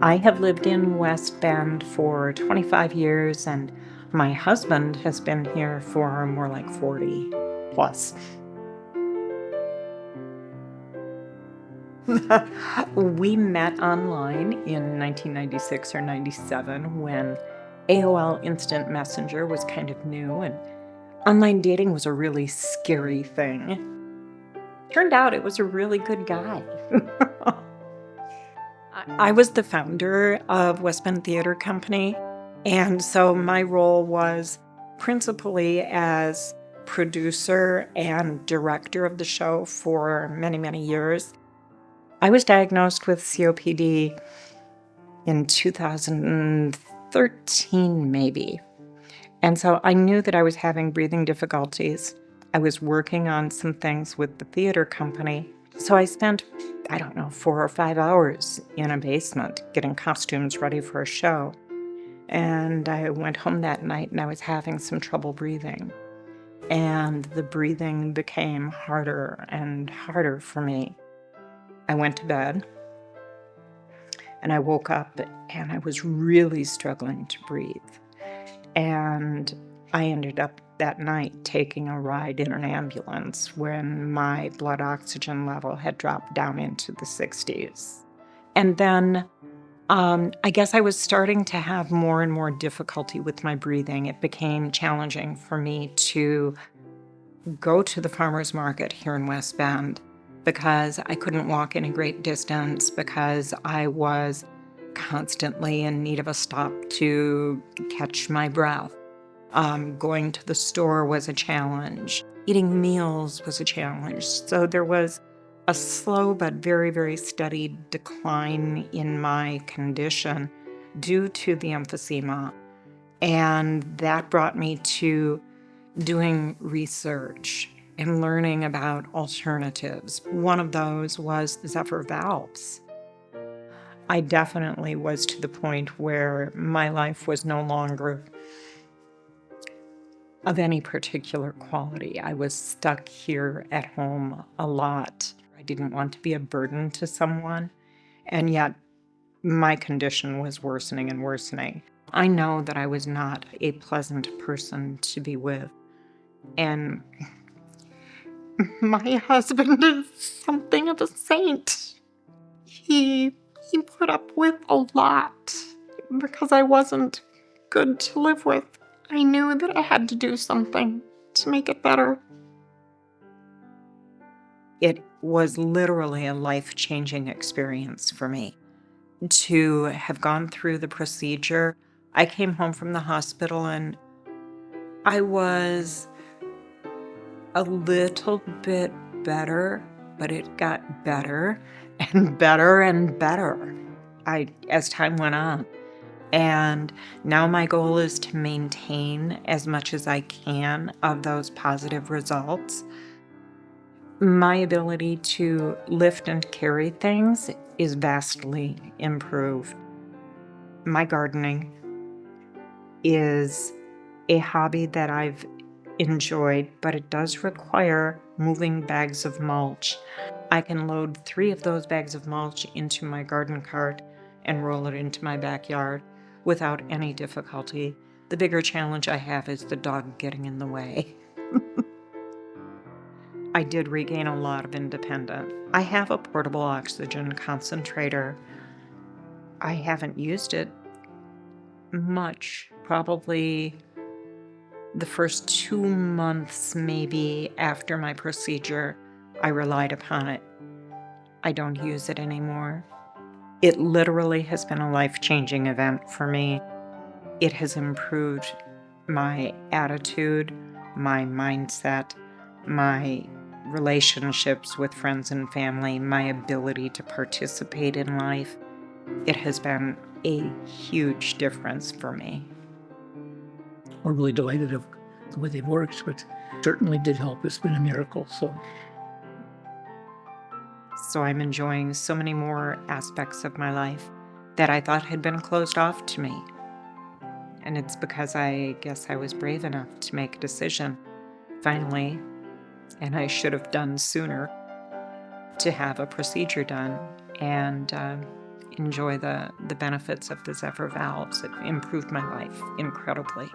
I have lived in West Bend for 25 years, and my husband has been here for more like 40 plus. We met online in 1996 or 97 when AOL Instant Messenger was kind of new and online dating was a really scary thing. Turned out it was a really good guy. I was the founder of West Bend Theater Company, and so my role was principally as producer and director of the show for many, many years. I was diagnosed with COPD in 2013, maybe. And so I knew that I was having breathing difficulties. I was working on some things with the theater company. So I spent, I don't know, 4 or 5 hours in a basement getting costumes ready for a show. And I went home that night and I was having some trouble breathing. And the breathing became harder and harder for me. I went to bed and I woke up and I was really struggling to breathe. And I ended up that night taking a ride in an ambulance when my blood oxygen level had dropped down into the 60s. And then I guess I was starting to have more and more difficulty with my breathing. It became challenging for me to go to the farmer's market here in West Bend because I couldn't walk any great distance because I was constantly in need of a stop to catch my breath. Going to the store was a challenge. Eating meals was a challenge. So there was a slow but very, very steady decline in my condition due to the emphysema. And that brought me to doing research and learning about alternatives. One of those was Zephyr Valves. I definitely was to the point where my life was no longer of any particular quality. I was stuck here at home a lot. I didn't want to be a burden to someone, and yet my condition was worsening and worsening. I know that I was not a pleasant person to be with, and my husband is something of a saint. He put up with a lot because I wasn't good to live with. I knew that I had to do something to make it better. It was literally a life-changing experience for me to have gone through the procedure. I came home from the hospital and I was a little bit better, but it got better and better and better as time went on. And now my goal is to maintain as much as I can of those positive results. My ability to lift and carry things is vastly improved. My gardening is a hobby that I've enjoyed, but it does require moving bags of mulch. I can load 3 of those bags of mulch into my garden cart and roll it into my backyard without any difficulty. The bigger challenge I have is the dog getting in the way. I did regain a lot of independence. I have a portable oxygen concentrator. I haven't used it much, probably the first 2 months maybe after my procedure, I relied upon it. I don't use it anymore. It literally has been a life-changing event for me. It has improved my attitude, my mindset, my relationships with friends and family, my ability to participate in life. It has been a huge difference for me. We're really delighted of the way they've worked, but certainly did help. It's been a miracle. So I'm enjoying so many more aspects of my life that I thought had been closed off to me. And it's because I guess I was brave enough to make a decision, finally, and I should have done sooner, to have a procedure done. And enjoy the benefits of the Zephyr valves. It improved my life incredibly.